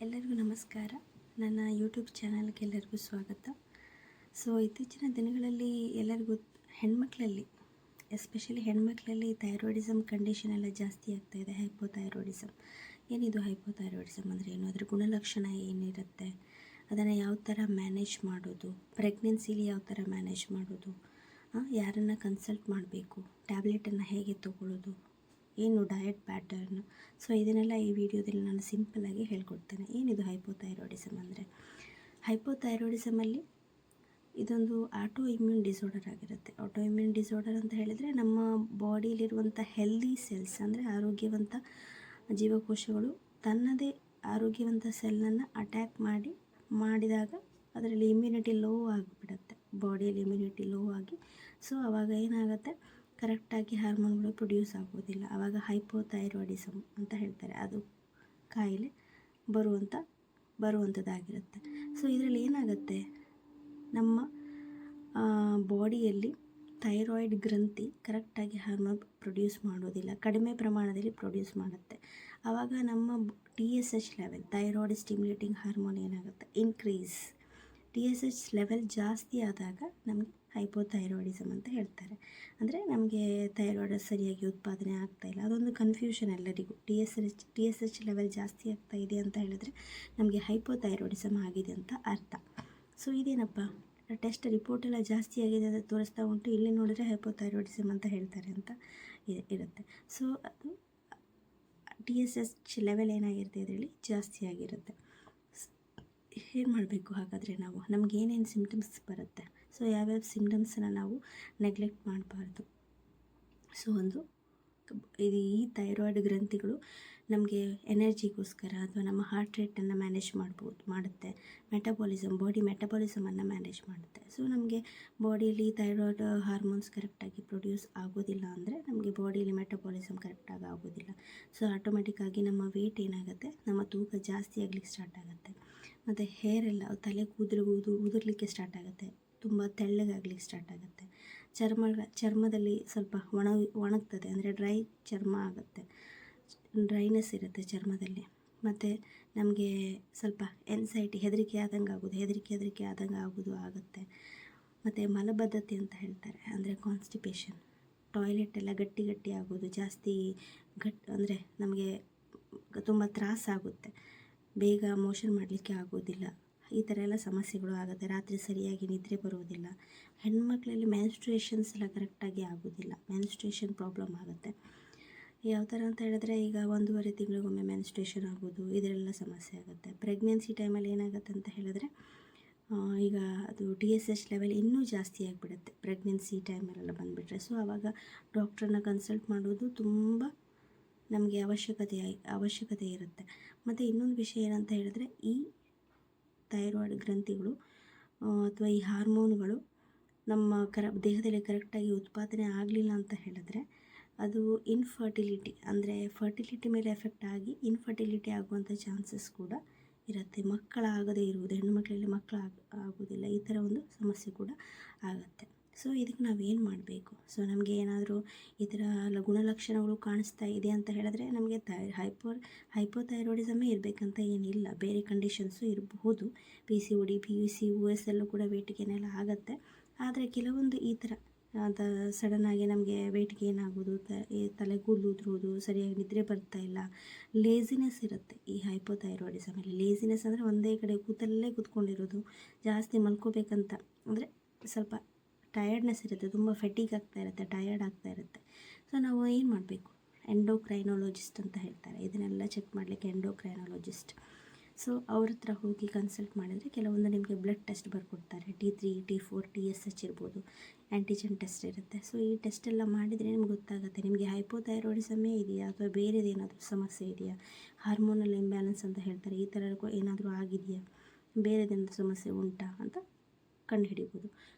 ಎಲ್ಲರಿಗೂ ನಮಸ್ಕಾರ. ನನ್ನ ಯೂಟ್ಯೂಬ್ ಚಾನಲ್ಗೆ ಎಲ್ಲರಿಗೂ ಸ್ವಾಗತ. ಇತ್ತೀಚಿನ ದಿನಗಳಲ್ಲಿ ಎಲ್ಲರಿಗೂ ಹೆಣ್ಮಕ್ಳಲ್ಲಿ ಎಸ್ಪೆಷಲಿ ಹೆಣ್ಮಕ್ಳಲ್ಲಿ ಥೈರಾಯ್ಡಿಸಮ್ ಕಂಡೀಷನ್ ಎಲ್ಲ ಜಾಸ್ತಿ ಆಗ್ತಾಯಿದೆ. ಹೈಪೋಥೈರಾಯ್ಡಿಸಮ್. ಏನಿದು ಹೈಪೋಥೈರಾಯ್ಡಿಸಮ್ ಅಂದರೆ ಏನು, ಅದರ ಗುಣಲಕ್ಷಣ ಏನಿರುತ್ತೆ, ಅದನ್ನು ಯಾವ ಥರ ಮ್ಯಾನೇಜ್ ಮಾಡೋದು, ಪ್ರೆಗ್ನೆನ್ಸಿಲಿ ಯಾವ ಥರ ಮ್ಯಾನೇಜ್ ಮಾಡೋದು, ಯಾರನ್ನು ಕನ್ಸಲ್ಟ್ ಮಾಡಬೇಕು, ಟ್ಯಾಬ್ಲೆಟನ್ನು ಹೇಗೆ ತೊಗೊಳ್ಳೋದು, ಏನು ಡಯಟ್ ಪ್ಯಾಟರ್ನ್. ಇದನ್ನೆಲ್ಲ ಈ ವಿಡಿಯೋದಲ್ಲಿ ನಾನು ಸಿಂಪಲ್ಲಾಗಿ ಹೇಳ್ಕೊಡ್ತೇನೆ. ಏನಿದು ಹೈಪೋಥೈರಾಯ್ಡಿಸಮ್ ಅಂದರೆ, ಹೈಪೋಥೈರಾಯ್ಡಿಸಮಲ್ಲಿ ಇದೊಂದು ಆಟೋ ಇಮ್ಯೂನ್ ಡಿಸಾರ್ಡರ್ ಆಗಿರುತ್ತೆ. ಆಟೋ ಇಮ್ಯೂನ್ ಡಿಸಾರ್ಡರ್ ಅಂತ ಹೇಳಿದರೆ ನಮ್ಮ ಬಾಡಿಯಲ್ಲಿರುವಂಥ ಹೆಲ್ದಿ ಸೆಲ್ಸ್ ಅಂದರೆ ಆರೋಗ್ಯವಂತ ಜೀವಕೋಶಗಳು ತನ್ನದೇ ಆರೋಗ್ಯವಂತ ಸೆಲ್ಲನ್ನು ಅಟ್ಯಾಕ್ ಮಾಡಿದಾಗ ಅದರಲ್ಲಿ ಇಮ್ಯುನಿಟಿ ಲೋ ಆಗಿಬಿಡುತ್ತೆ. ಬಾಡಿಯಲ್ಲಿ ಇಮ್ಯುನಿಟಿ ಲೋ ಆಗಿ ಆವಾಗ ಏನಾಗುತ್ತೆ, ಕರೆಕ್ಟಾಗಿ ಹಾರ್ಮೋನ್ಗಳು ಪ್ರೊಡ್ಯೂಸ್ ಆಗೋದಿಲ್ಲ. ಆವಾಗ ಹೈಪೋಥೈರಾಯ್ಡಿಸಮ್ ಅಂತ ಹೇಳ್ತಾರೆ. ಅದು ಕಾಯಿಲೆ ಬರುವಂಥದ್ದಾಗಿರುತ್ತೆ. ಇದರಲ್ಲಿ ಏನಾಗುತ್ತೆ, ನಮ್ಮ ಬಾಡಿಯಲ್ಲಿ ಥೈರಾಯ್ಡ್ ಗ್ರಂಥಿ ಕರೆಕ್ಟಾಗಿ ಹಾರ್ಮೋನ್ ಪ್ರೊಡ್ಯೂಸ್ ಮಾಡೋದಿಲ್ಲ, ಕಡಿಮೆ ಪ್ರಮಾಣದಲ್ಲಿ ಪ್ರೊಡ್ಯೂಸ್ ಮಾಡುತ್ತೆ. ಆವಾಗ ನಮ್ಮ TSH level, thyroid stimulating hormone ಏನಾಗುತ್ತೆ, ಇನ್ಕ್ರೀಸ್. TSH ಲೆವೆಲ್ ಜಾಸ್ತಿ ಆದಾಗ ನಮಗೆ ಹೈಪೋಥೈರಾಯ್ಡಿಸಮ್ ಅಂತ ಹೇಳ್ತಾರೆ. ಅಂದರೆ ನಮಗೆ ಥೈರಾಯ್ಡ್ ಸರಿಯಾಗಿ ಉತ್ಪಾದನೆ ಆಗ್ತಾಯಿಲ್ಲ, ಅದೊಂದು ಕನ್ಫ್ಯೂಷನ್ ಎಲ್ಲರಿಗೂ. TSH ಲೆವೆಲ್ ಜಾಸ್ತಿ ಆಗ್ತಾ ಇದೆ ಅಂತ ಹೇಳಿದ್ರೆ ನಮಗೆ ಹೈಪೋಥೈರಾಯ್ಡಿಸಮ್ ಆಗಿದೆ ಅಂತ ಅರ್ಥ. ಇದೇನಪ್ಪ, ಟೆಸ್ಟ್ ರಿಪೋರ್ಟ್ ಎಲ್ಲ ಜಾಸ್ತಿ ಆಗಿದೆ ಅಂತ ತೋರಿಸ್ತಾ ಉಂಟು, ಇಲ್ಲಿ ನೋಡಿದ್ರೆ ಹೈಪೋಥೈರಾಯ್ಡಿಸಮ್ ಅಂತ ಹೇಳ್ತಾರೆ ಅಂತ ಇರುತ್ತೆ. ಅದು TSH ಲೆವೆಲ್ ಏನಾಗಿರುತ್ತೆ ಇದರಲ್ಲಿ ಜಾಸ್ತಿ ಆಗಿರುತ್ತೆ. ಏನು ಮಾಡಬೇಕು ಹಾಗಾದರೆ ನಮ್ಗೆ ಏನೇನು ಸಿಮ್ಟಮ್ಸ್ ಬರುತ್ತೆ, ಯಾವ್ಯಾವ ಸಿಮ್ಟಮ್ಸನ್ನು ನಾವು ನೆಗ್ಲೆಕ್ಟ್ ಮಾಡಬಾರ್ದು. ಈ ಥೈರಾಯ್ಡ್ ಗ್ರಂಥಿಗಳು ನಮಗೆ ಎನರ್ಜಿಗೋಸ್ಕರ ಅಥವಾ ನಮ್ಮ ಹಾರ್ಟ್ ರೇಟನ್ನು ಮ್ಯಾನೇಜ್ ಮಾಡುತ್ತೆ. ಬಾಡಿ ಮೆಟಬಾಲಿಸಮನ್ನು ಮ್ಯಾನೇಜ್ ಮಾಡುತ್ತೆ. ನಮಗೆ ಬಾಡಿಯಲ್ಲಿ ಥೈರಾಯ್ಡ್ ಹಾರ್ಮೋನ್ಸ್ ಕರೆಕ್ಟಾಗಿ ಪ್ರೊಡ್ಯೂಸ್ ಆಗೋದಿಲ್ಲ ಅಂದರೆ ನಮಗೆ ಬಾಡಿಯಲ್ಲಿ ಮೆಟಬಾಲಿಸಮ್ ಕರೆಕ್ಟಾಗಿ ಆಗೋದಿಲ್ಲ. ಆಟೋಮೆಟಿಕ್ಕಾಗಿ ನಮ್ಮ ವೇಟ್ ಏನಾಗುತ್ತೆ, ನಮ್ಮ ತೂಕ ಜಾಸ್ತಿ ಆಗಲಿಕ್ಕೆ ಸ್ಟಾರ್ಟ್ ಆಗುತ್ತೆ. ಮತ್ತು ಹೇರೆಲ್ಲ ತಲೆ ಕೂದಲು ಉದುರಲಿಕ್ಕೆ ಸ್ಟಾರ್ಟ್ ಆಗುತ್ತೆ, ತುಂಬ ತೆಳ್ಳಗಾಗಲಿಕ್ಕೆ ಸ್ಟಾರ್ಟ್ ಆಗುತ್ತೆ. ಚರ್ಮದಲ್ಲಿ ಸ್ವಲ್ಪ ಒಣಗ್ತದೆ, ಅಂದರೆ ಡ್ರೈ ಚರ್ಮ ಆಗುತ್ತೆ, ಡ್ರೈನೆಸ್ ಇರುತ್ತೆ ಚರ್ಮದಲ್ಲಿ. ಮತ್ತು ನಮಗೆ ಸ್ವಲ್ಪ ಎನ್ಸೈಟಿ, ಹೆದರಿಕೆ ಆದಂಗೆ ಆಗುತ್ತೆ. ಮತ್ತು ಮಲಬದ್ಧತೆ ಅಂತ ಹೇಳ್ತಾರೆ, ಅಂದರೆ ಕಾನ್ಸ್ಟಿಪೇಷನ್, ಟಾಯ್ಲೆಟ್ ಎಲ್ಲ ಗಟ್ಟಿ ಆಗೋದು, ಜಾಸ್ತಿ ಅಂದರೆ ನಮಗೆ ತುಂಬ ತ್ರಾಸಾಗುತ್ತೆ, ಬೇಗ ಮೋಷನ್ ಮಾಡಲಿಕ್ಕೆ ಆಗೋದಿಲ್ಲ, ಈ ಥರ ಎಲ್ಲ ಸಮಸ್ಯೆಗಳು ಆಗುತ್ತೆ. ರಾತ್ರಿ ಸರಿಯಾಗಿ ನಿದ್ರೆ ಬರೋದಿಲ್ಲ. ಹೆಣ್ಮಕ್ಳಲ್ಲಿ ಮೆನ್ಸ್ಟ್ರುಯೇಷನ್ಸ್ ಎಲ್ಲ ಕರೆಕ್ಟಾಗಿ ಆಗೋದಿಲ್ಲ, ಮೆನ್ಸ್ಟ್ರುಯೇಷನ್ ಪ್ರಾಬ್ಲಮ್ ಆಗುತ್ತೆ. ಯಾವ ಥರ ಅಂತ ಹೇಳಿದ್ರೆ, ಈಗ 1.5 ತಿಂಗಳಿಗೊಮ್ಮೆ ಮೆನ್ಸ್ಟ್ರುಯೇಷನ್ ಆಗೋದು, ಇದರೆಲ್ಲ ಸಮಸ್ಯೆ ಆಗುತ್ತೆ. ಪ್ರೆಗ್ನೆನ್ಸಿ ಟೈಮಲ್ಲಿ ಏನಾಗುತ್ತೆ ಅಂತ ಹೇಳಿದ್ರೆ, ಈಗ ಅದು TSH ಲೆವೆಲ್ ಇನ್ನೂ ಜಾಸ್ತಿ ಆಗಿಬಿಡುತ್ತೆ ಪ್ರೆಗ್ನೆನ್ಸಿ ಟೈಮಲ್ಲೆಲ್ಲ ಬಂದುಬಿಟ್ರೆ. ಆವಾಗ ಡಾಕ್ಟ್ರನ್ನ ಕನ್ಸಲ್ಟ್ ಮಾಡೋದು ತುಂಬ ನಮಗೆ ಅವಶ್ಯಕತೆ ಇರುತ್ತೆ. ಮತ್ತು ಇನ್ನೊಂದು ವಿಷಯ ಏನಂತ ಹೇಳಿದ್ರೆ, ಈ ಥೈರಾಯ್ಡ್ ಗ್ರಂಥಿಗಳು ಅಥವಾ ಈ ಹಾರ್ಮೋನುಗಳು ನಮ್ಮ ದೇಹದಲ್ಲಿ ಕರೆಕ್ಟಾಗಿ ಉತ್ಪಾದನೆ ಆಗಲಿಲ್ಲ ಅಂತ ಹೇಳಿದ್ರೆ ಅದು ಇನ್ಫರ್ಟಿಲಿಟಿ, ಅಂದರೆ ಫರ್ಟಿಲಿಟಿ ಮೇಲೆ ಎಫೆಕ್ಟ್ ಆಗಿ ಇನ್ಫರ್ಟಿಲಿಟಿ ಆಗುವಂಥ ಚಾನ್ಸಸ್ ಕೂಡ ಇರುತ್ತೆ. ಮಕ್ಕಳಾಗದೇ ಇರುವುದು, ಹೆಣ್ಣು ಮಕ್ಕಳಲ್ಲಿ ಆಗೋದಿಲ್ಲ, ಈ ಥರ ಒಂದು ಸಮಸ್ಯೆ ಕೂಡ ಆಗುತ್ತೆ. ಇದಕ್ಕೆ ನಾವೇನು ಮಾಡಬೇಕು? ನಮಗೆ ಏನಾದರೂ ಈ ಥರ ಗುಣಲಕ್ಷಣಗಳು ಕಾಣಿಸ್ತಾ ಇದೆ ಅಂತ ಹೇಳಿದ್ರೆ ನಮಗೆ ಹೈಪೋಥೈರಾಯ್ಡಿಸಮೇ ಇರಬೇಕಂತ ಏನಿಲ್ಲ, ಬೇರೆ ಕಂಡೀಷನ್ಸು ಇರಬಹುದು. PCOD, PCOS ಎಲ್ಲೂ ಕೂಡ ವೇಟ್ ಗೇನ್ ಎಲ್ಲ ಆಗುತ್ತೆ. ಆದರೆ ಕೆಲವೊಂದು ಈ ಥರ ಸಡನ್ನಾಗಿ ನಮಗೆ ವೇಟ್ ಗೇನ್ ಆಗೋದು, ತಲೆ ಕೂದಲು ಉದುರೋದು, ಸರಿಯಾಗಿ ನಿದ್ರೆ ಬರ್ತಾ ಇಲ್ಲ, ಲೇಸಿನೆಸ್ ಇರುತ್ತೆ. ಈ ಹೈಪೋಥೈರಾಯ್ಡಿಸಮಲ್ಲಿ ಲೇಸಿನೆಸ್ ಅಂದರೆ ಒಂದೇ ಕಡೆ ಕೂತ್ಕೊಂಡಿರೋದು, ಜಾಸ್ತಿ ಮಲ್ಕೋಬೇಕಂತ ಅಂದರೆ ಸ್ವಲ್ಪ ಟಯರ್ಡ್ನೆಸ್ ಇರುತ್ತೆ, ತುಂಬ ಫೆಟಿಗ್ ಆಗ್ತಾ ಇರುತ್ತೆ, ಟಯರ್ಡ್ ಆಗ್ತಾ ಇರುತ್ತೆ. ನಾವು ಏನು ಮಾಡಬೇಕು? ಎಂಡೋಕ್ರೈನಾಲಜಿಸ್ಟ್ ಅಂತ ಹೇಳ್ತಾರೆ, ಇದನ್ನೆಲ್ಲ ಚೆಕ್ ಮಾಡಲಿಕ್ಕೆ ಎಂಡೋಕ್ರೈನಾಲಜಿಸ್ಟ್. ಅವ್ರ ಹತ್ರ ಹೋಗಿ ಕನ್ಸಲ್ಟ್ ಮಾಡಿದರೆ ಕೆಲವೊಂದು ನಿಮಗೆ ಬ್ಲಡ್ ಟೆಸ್ಟ್ ಬರ್ಕೊಡ್ತಾರೆ. T3, T4, TSH ಇರ್ಬೋದು, ಆ್ಯಂಟಿಜನ್ ಟೆಸ್ಟ್ ಇರುತ್ತೆ. ಈ ಟೆಸ್ಟ್ ಎಲ್ಲ ಮಾಡಿದರೆ ನಿಮ್ಗೆ ಗೊತ್ತಾಗುತ್ತೆ ನಿಮಗೆ ಹೈಪೋಥೈರಾಯ್ಡಿಸಮೇ ಇದೆಯಾ ಅಥವಾ ಬೇರೆದೇನಾದರೂ ಸಮಸ್ಯೆ ಇದೆಯಾ, ಹಾರ್ಮೋನಲ್ ಇಂಬ್ಯಾಲೆನ್ಸ್ ಅಂತ ಹೇಳ್ತಾರೆ, ಈ ಥರ ಏನಾದರೂ ಆಗಿದೆಯಾ, ಬೇರೆದೇನಾದರೂ ಸಮಸ್ಯೆ ಉಂಟಾ ಅಂತ ಕಂಡುಹಿಡಿಬೋದು.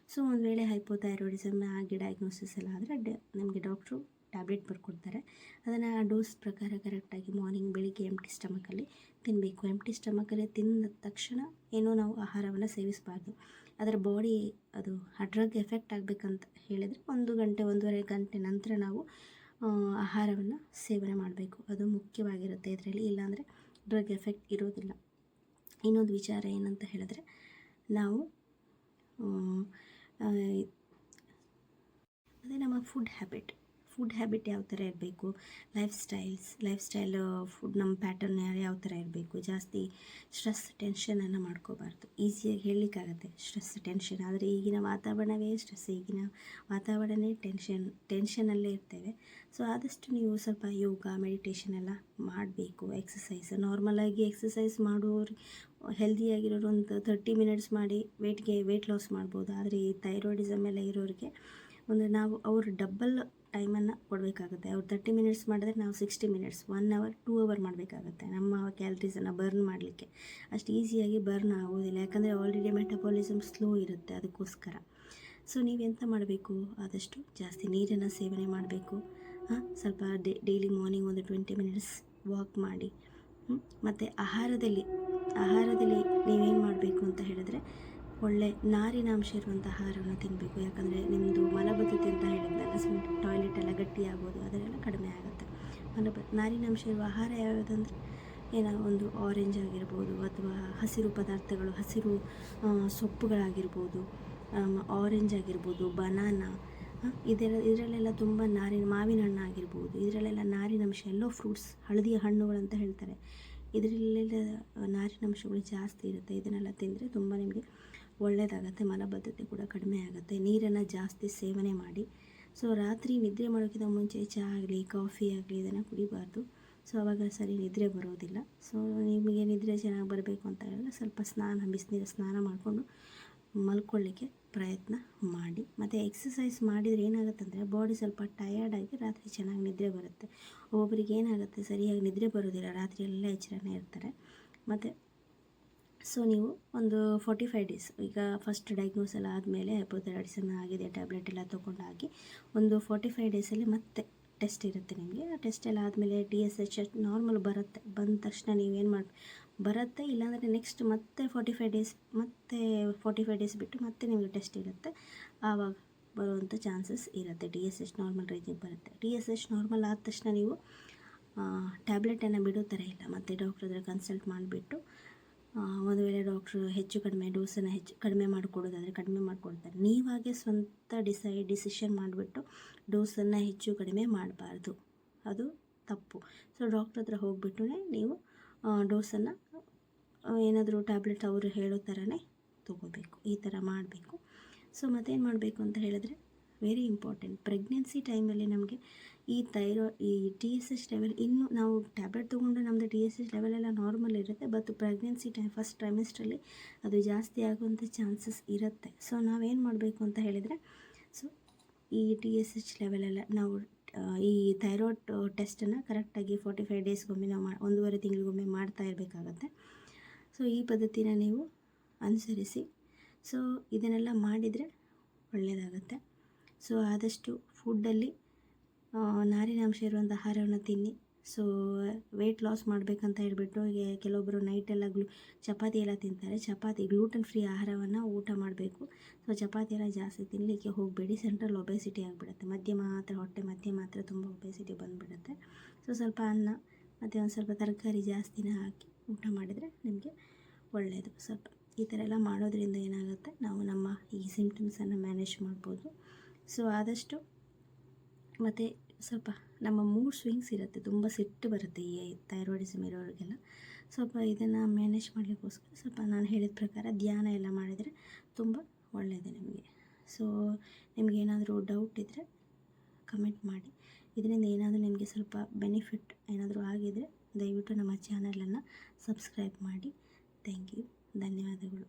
ಒಂದು ವೇಳೆ ಹೈಪೋಥೈರಾಯ್ಡಿಸಮ್ ಆಗಿ ಡಯಾಗ್ನೋಸಿಸ್ ಎಲ್ಲ ಆದರೆ ನಮಗೆ ಡಾಕ್ಟ್ರು ಟ್ಯಾಬ್ಲೆಟ್ ಬರ್ಕೊಡ್ತಾರೆ. ಅದನ್ನು ಆ ಡೋಸ್ ಪ್ರಕಾರ ಕರೆಕ್ಟಾಗಿ ಮಾರ್ನಿಂಗ್ ಬೆಳಿಗ್ಗೆ ಎಂಟಿ ಸ್ಟಮಕಲ್ಲಿ ತಿನ್ನಬೇಕು. ಎಂಟಿ ಸ್ಟಮಕಲ್ಲಿ ತಿಂದ ತಕ್ಷಣ ಏನೂ ನಾವು ಆಹಾರವನ್ನು ಸೇವಿಸಬಾರ್ದು. ಅದರ ಬಾಡಿ ಅದು ಆ ಡ್ರಗ್ ಎಫೆಕ್ಟ್ ಆಗಬೇಕಂತ ಹೇಳಿದರೆ 1 ಗಂಟೆ 1.5 ಗಂಟೆ ನಂತರ ನಾವು ಆಹಾರವನ್ನು ಸೇವನೆ ಮಾಡಬೇಕು. ಅದು ಮುಖ್ಯವಾಗಿರುತ್ತೆ ಇದರಲ್ಲಿ, ಇಲ್ಲಾಂದರೆ ಡ್ರಗ್ ಎಫೆಕ್ಟ್ ಇರೋದಿಲ್ಲ. ಇನ್ನೊಂದು ವಿಚಾರ ಏನಂತ ಹೇಳಿದ್ರೆ, ನಾವು ಅದೇ ನಮ್ಮ ಫುಡ್ ಹ್ಯಾಬಿಟ್ ಯಾವ ಥರ ಇರಬೇಕು, ಲೈಫ್ ಸ್ಟೈಲ್ ಫುಡ್ ನಮ್ಮ ಪ್ಯಾಟರ್ನ್ ಯಾವ ಥರ ಇರಬೇಕು. ಜಾಸ್ತಿ ಸ್ಟ್ರೆಸ್ ಟೆನ್ಷನನ್ನು ಮಾಡ್ಕೋಬಾರ್ದು. ಈಸಿಯಾಗಿ ಹೇಳಲಿಕ್ಕಾಗತ್ತೆ ಸ್ಟ್ರೆಸ್ ಟೆನ್ಷನ್, ಆದರೆ ಈಗಿನ ವಾತಾವರಣವೇ ಸ್ಟ್ರೆಸ್, ಈಗಿನ ವಾತಾವರಣವೇ ಟೆನ್ಷನಲ್ಲೇ ಇರ್ತೇವೆ. ಸೊ ಆದಷ್ಟು ನೀವು ಸ್ವಲ್ಪ ಯೋಗ ಮೆಡಿಟೇಷನ್ ಎಲ್ಲ ಮಾಡಬೇಕು. ಎಕ್ಸಸೈಸ್ ನಾರ್ಮಲಾಗಿ ಎಕ್ಸಸೈಸ್ ಮಾಡುವವರು ಹೆಲ್ದಿಯಾಗಿರೋರು ಒಂದು 30 ಮಿನಿಟ್ಸ್ ಮಾಡಿ ವೆಯ್ಟ್ ಲಾಸ್ ಮಾಡ್ಬೋದು. ಆದರೆ ಈ ಥೈರಾಯ್ಡಿಸಮ್ ಎಲ್ಲ ಇರೋರಿಗೆ ನಾವು ಅವರು ಡಬ್ಬಲ್ ಟೈಮನ್ನು ಕೊಡಬೇಕಾಗುತ್ತೆ. ಅವ್ರು 30 ಮಿನಿಟ್ಸ್ ಮಾಡಿದ್ರೆ ನಾವು 60 ಮಿನಿಟ್ಸ್ 1 ಅವರ್ 2 ಅವರ್ ಮಾಡಬೇಕಾಗುತ್ತೆ ನಮ್ಮ ಕ್ಯಾಲರೀಸನ್ನು ಬರ್ನ್ ಮಾಡಲಿಕ್ಕೆ. ಅಷ್ಟು ಈಸಿಯಾಗಿ ಬರ್ನ್ ಆಗೋದಿಲ್ಲ, ಯಾಕಂದರೆ ಆಲ್ರೆಡಿ ಮೆಟಬಾಲಿಸಮ್ ಸ್ಲೋ ಇರುತ್ತೆ. ಅದಕ್ಕೋಸ್ಕರ ಸೊ ನೀವೆಂತ ಮಾಡಬೇಕು, ಆದಷ್ಟು ಜಾಸ್ತಿ ನೀರನ್ನು ಸೇವನೆ ಮಾಡಬೇಕು. ಸ್ವಲ್ಪ ಡೈಲಿ ಮಾರ್ನಿಂಗ್ ಒಂದು 20 ಮಿನಿಟ್ಸ್ ವಾಕ್ ಮಾಡಿ. ಮತ್ತು ಆಹಾರದಲ್ಲಿ ನೀವೇನು ಮಾಡಬೇಕು ಅಂತ ಹೇಳಿದ್ರೆ, ಒಳ್ಳೆ ನಾರಿನಾಂಶ ಇರುವಂಥ ಆಹಾರವನ್ನು ತಿನ್ನಬೇಕು. ಯಾಕಂದರೆ ನಿಮ್ಮದು ಮಲಬದ್ಧತೆ ಅಂತ ಹೇಳಿದ್ನಲ್ಲ, ಟಾಯ್ಲೆಟ್ ಎಲ್ಲ ಗಟ್ಟಿಯಾಗೋದು ಅದೆಲ್ಲ ಕಡಿಮೆ ಆಗುತ್ತೆ. ನಾರಿನಾಂಶ ಇರುವ ಆಹಾರ ಯಾವುದಂದರೆ, ಒಂದು ಆರೆಂಜ್ ಆಗಿರ್ಬೋದು, ಅಥವಾ ಹಸಿರು ಪದಾರ್ಥಗಳು, ಹಸಿರು ಸೊಪ್ಪುಗಳಾಗಿರ್ಬೋದು, ಆರೆಂಜ್ ಆಗಿರ್ಬೋದು, ಬನಾನಾ, ಇದರಲ್ಲೆಲ್ಲ ತುಂಬ ಮಾವಿನ ಹಣ್ಣು ಆಗಿರ್ಬೋದು, ಇದರಲ್ಲೆಲ್ಲ ನಾರಿನಾಂಶ, ಎಲ್ಲೋ ಫ್ರೂಟ್ಸ್, ಹಳದಿಯ ಹಣ್ಣುಗಳು ಅಂತ ಹೇಳ್ತಾರೆ, ಇದರಲ್ಲೆಲ್ಲ ನಾರಿನಾಂಶಗಳು ಜಾಸ್ತಿ ಇರುತ್ತೆ. ಇದನ್ನೆಲ್ಲ ತಿಂದರೆ ತುಂಬ ನಿಮಗೆ ಒಳ್ಳೆಯದಾಗತ್ತೆ. ಮಲಬದ್ಧತೆ ಕೂಡ ಕಡಿಮೆ ಆಗುತ್ತೆ. ನೀರನ್ನು ಜಾಸ್ತಿ ಸೇವನೆ ಮಾಡಿ. ಸೊ ರಾತ್ರಿ ನಿದ್ರೆ ಮಾಡೋಕ್ಕಿಂತ ಮುಂಚೆ ಚಹಾ ಆಗಲಿ ಕಾಫಿ ಆಗಲಿ ಇದನ್ನು ಕುಡಿಬಾರ್ದು. ಸೊ ಆವಾಗ ಸರಿ ನಿದ್ರೆ ಬರೋದಿಲ್ಲ. ಸೊ ನಿಮಗೆ ನಿದ್ರೆ ಚೆನ್ನಾಗಿ ಬರಬೇಕು ಅಂತ ಹೇಳಿದ್ರೆ ಸ್ವಲ್ಪ ಬಿಸಿನೀರು ಸ್ನಾನ ಮಾಡಿಕೊಂಡು ಮಲ್ಕೊಳ್ಳಿಕ್ಕೆ ಪ್ರಯತ್ನ ಮಾಡಿ. ಮತ್ತು ಎಕ್ಸಸೈಸ್ ಮಾಡಿದರೆ ಏನಾಗುತ್ತೆ ಅಂದರೆ, ಬಾಡಿ ಸ್ವಲ್ಪ ಟಯರ್ಡಾಗಿ ರಾತ್ರಿ ಚೆನ್ನಾಗಿ ನಿದ್ರೆ ಬರುತ್ತೆ. ಒಬ್ಬೊಬ್ಬರಿಗೆ ಏನಾಗುತ್ತೆ, ಸರಿಯಾಗಿ ನಿದ್ರೆ ಬರೋದಿಲ್ಲ, ರಾತ್ರಿ ಎಲ್ಲ ಎಚ್ಚರನೇ ಇರ್ತಾರೆ. ಮತ್ತು ಸೊ ನೀವು ಒಂದು 45 ಡೇಸ್, ಈಗ ಫಸ್ಟ್ ಡಯಾಗ್ನೋಸ್ ಎಲ್ಲ ಆದಮೇಲೆ ಹೈಪೋಥೈರಾಯ್ಡಿಸಮ್ ಆಗಿದೆ, ಟ್ಯಾಬ್ಲೆಟ್ ಎಲ್ಲ ತೊಗೊಂಡಾಗಿ ಒಂದು 45 ಡೇಸಲ್ಲಿ ಮತ್ತೆ ಟೆಸ್ಟ್ ಇರುತ್ತೆ ನಿಮಗೆ. ಆ ಟೆಸ್ಟ್ ಎಲ್ಲ ಆದಮೇಲೆ TSH ನಾರ್ಮಲ್ ಬರುತ್ತೆ. ಬಂದ ತಕ್ಷಣ ನೀವೇನು ಬರುತ್ತೆ, ಇಲ್ಲಾಂದರೆ ನೆಕ್ಸ್ಟ್ ಮತ್ತೆ 45 ಡೇಸ್ ಬಿಟ್ಟು ಮತ್ತೆ ನಿಮಗೆ ಟೆಸ್ಟ್ ಇರುತ್ತೆ. ಆವಾಗ ಬರುವಂಥ ಚಾನ್ಸಸ್ ಇರುತ್ತೆ. TSH ನಾರ್ಮಲ್ ರೇಂಜಿಗೆ ಬರುತ್ತೆ. TSH ನಾರ್ಮಲ್ ಆದ ತಕ್ಷಣ ನೀವು ಟ್ಯಾಬ್ಲೆಟನ್ನು ಬಿಡೋ ಥರ ಇಲ್ಲ. ಮತ್ತು ಡಾಕ್ಟ್ರ್ ಹತ್ರ ಕನ್ಸಲ್ಟ್ ಮಾಡಿಬಿಟ್ಟು, ಒಂದು ವೇಳೆ ಡಾಕ್ಟ್ರು ಡೋಸನ್ನು ಕಡಿಮೆ ಮಾಡಿಕೊಡೋದಾದರೆ ಕಡಿಮೆ ಮಾಡಿಕೊಡ್ತಾರೆ. ನೀವಾಗೆ ಸ್ವಂತ ಡಿಸಿಷನ್ ಮಾಡಿಬಿಟ್ಟು ಡೋಸನ್ನು ಹೆಚ್ಚು ಕಡಿಮೆ ಮಾಡಬಾರ್ದು, ಅದು ತಪ್ಪು. ಸೊ ಡಾಕ್ಟ್ರ್ ಹತ್ರ ಹೋಗಿಬಿಟ್ಟು ನೀವು ಡೋಸನ್ನು ಏನಾದರೂ ಟ್ಯಾಬ್ಲೆಟ್ ಅವರು ಹೇಳೋ ಥರನೇ ತೊಗೋಬೇಕು. ಈ ಥರ ಮಾಡಬೇಕು. ಸೊ ಮತ್ತೇನು ಮಾಡಬೇಕು ಅಂತ ಹೇಳಿದ್ರೆ, ವೆರಿ ಇಂಪಾರ್ಟೆಂಟ್, ಪ್ರೆಗ್ನೆನ್ಸಿ ಟೈಮಲ್ಲಿ ನಮಗೆ ಈ TSH ಲೆವೆಲ್, ಇನ್ನು ನಾವು ಟ್ಯಾಬ್ಲೆಟ್ ತೊಗೊಂಡು ನಮ್ಮದು TSH ಲೆವೆಲ್ ಎಲ್ಲ ನಾರ್ಮಲ್ ಇರುತ್ತೆ. ಬಟ್ ಪ್ರೆಗ್ನೆನ್ಸಿ ಫಸ್ಟ್ ಟ್ರೈಮಿಸ್ಟ್ರಲ್ಲಿ ಅದು ಜಾಸ್ತಿ ಆಗುವಂಥ ಚಾನ್ಸಸ್ ಇರುತ್ತೆ. ಸೊ ನಾವೇನು ಮಾಡಬೇಕು ಅಂತ ಹೇಳಿದರೆ, ಸೊ ಈ TSH ಲೆವೆಲೆಲ್ಲ ನಾವು ಈ ಥೈರಾಯ್ಡ್ ಟೆಸ್ಟನ್ನು ಕರೆಕ್ಟಾಗಿ 45 ಡೇಸ್ಗೊಮ್ಮೆ ನಾವು 1.5 ತಿಂಗಳಿಗೊಮ್ಮೆ ಮಾಡ್ತಾ ಇರಬೇಕಾಗತ್ತೆ. ಸೊ ಈ ಪದ್ಧತಿನ ನೀವು ಅನುಸರಿಸಿ. ಸೊ ಇದನ್ನೆಲ್ಲ ಮಾಡಿದರೆ ಒಳ್ಳೆಯದಾಗತ್ತೆ. ಸೊ ಆದಷ್ಟು ಫುಡ್ಡಲ್ಲಿ ನಾರಿನಾಂಶ ಇರುವಂಥ ಆಹಾರವನ್ನು ತಿನ್ನಿ. ಸೊ ವೆಯ್ಟ್ ಲಾಸ್ ಮಾಡಬೇಕಂತ ಹೇಳ್ಬಿಟ್ಟು ಕೆಲವೊಬ್ಬರು ನೈಟೆಲ್ಲ ಚಪಾತಿ ಎಲ್ಲ ತಿಂತಾರೆ. ಗ್ಲೂಟನ್ ಫ್ರೀ ಆಹಾರವನ್ನು ಊಟ ಮಾಡಬೇಕು. ಸೊ ಚಪಾತಿ ಎಲ್ಲ ಜಾಸ್ತಿ ತಿನ್ನಲಿಕ್ಕೆ ಹೋಗಬೇಡಿ, ಸೆಂಟ್ರಲ್ ಒಬೆಸಿಟಿ ಆಗಿಬಿಡುತ್ತೆ. ಹೊಟ್ಟೆ ಮಧ್ಯೆ ಮಾತ್ರ ತುಂಬ ಒಬೆಸಿಟಿ ಬಂದುಬಿಡುತ್ತೆ. ಸೊ ಸ್ವಲ್ಪ ಅನ್ನ ಮತ್ತು ಒಂದು ಸ್ವಲ್ಪ ತರಕಾರಿ ಜಾಸ್ತಿನ ಹಾಕಿ ಊಟ ಮಾಡಿದರೆ ನಿಮಗೆ ಒಳ್ಳೆಯದು. ಸ್ವಲ್ಪ ಈ ಥರ ಎಲ್ಲ ಮಾಡೋದ್ರಿಂದ ಏನಾಗುತ್ತೆ, ನಾವು ನಮ್ಮ ಈ ಸಿಂಪ್ಟಮ್ಸನ್ನು ಮ್ಯಾನೇಜ್ ಮಾಡ್ಬೋದು. ಸೊ ಆದಷ್ಟು ಮತ್ತು ಸ್ವಲ್ಪ ನಮ್ಮ ಮೂಡ್ ಸ್ವಿಂಗ್ಸ್ ಇರುತ್ತೆ, ತುಂಬ ಸಿಟ್ಟು ಬರುತ್ತೆ ಈ ಥೈರಾಯ್ಡಿಸಮ್ ಇರೋರಿಗೆಲ್ಲ. ಸ್ವಲ್ಪ ಇದನ್ನು ಮ್ಯಾನೇಜ್ ಮಾಡಲಿಕ್ಕೋಸ್ಕರ ಸ್ವಲ್ಪ ನಾನು ಹೇಳಿದ ಪ್ರಕಾರ ಧ್ಯಾನ ಎಲ್ಲ ಮಾಡಿದರೆ ತುಂಬ ಒಳ್ಳೆಯದು ನಿಮಗೆ. ಸೊ ನಿಮಗೇನಾದರೂ ಡೌಟ್ ಇದ್ದರೆ ಕಮೆಂಟ್ ಮಾಡಿ. ಇದರಿಂದ ಏನಾದರೂ ನಿಮಗೆ ಸ್ವಲ್ಪ ಬೆನಿಫಿಟ್ ಏನಾದರೂ ಆಗಿದರೆ ದಯವಿಟ್ಟು ನಮ್ಮ ಚಾನಲನ್ನು ಸಬ್ಸ್ಕ್ರೈಬ್ ಮಾಡಿ. ಥ್ಯಾಂಕ್ ಯು, ಧನ್ಯವಾದಗಳು.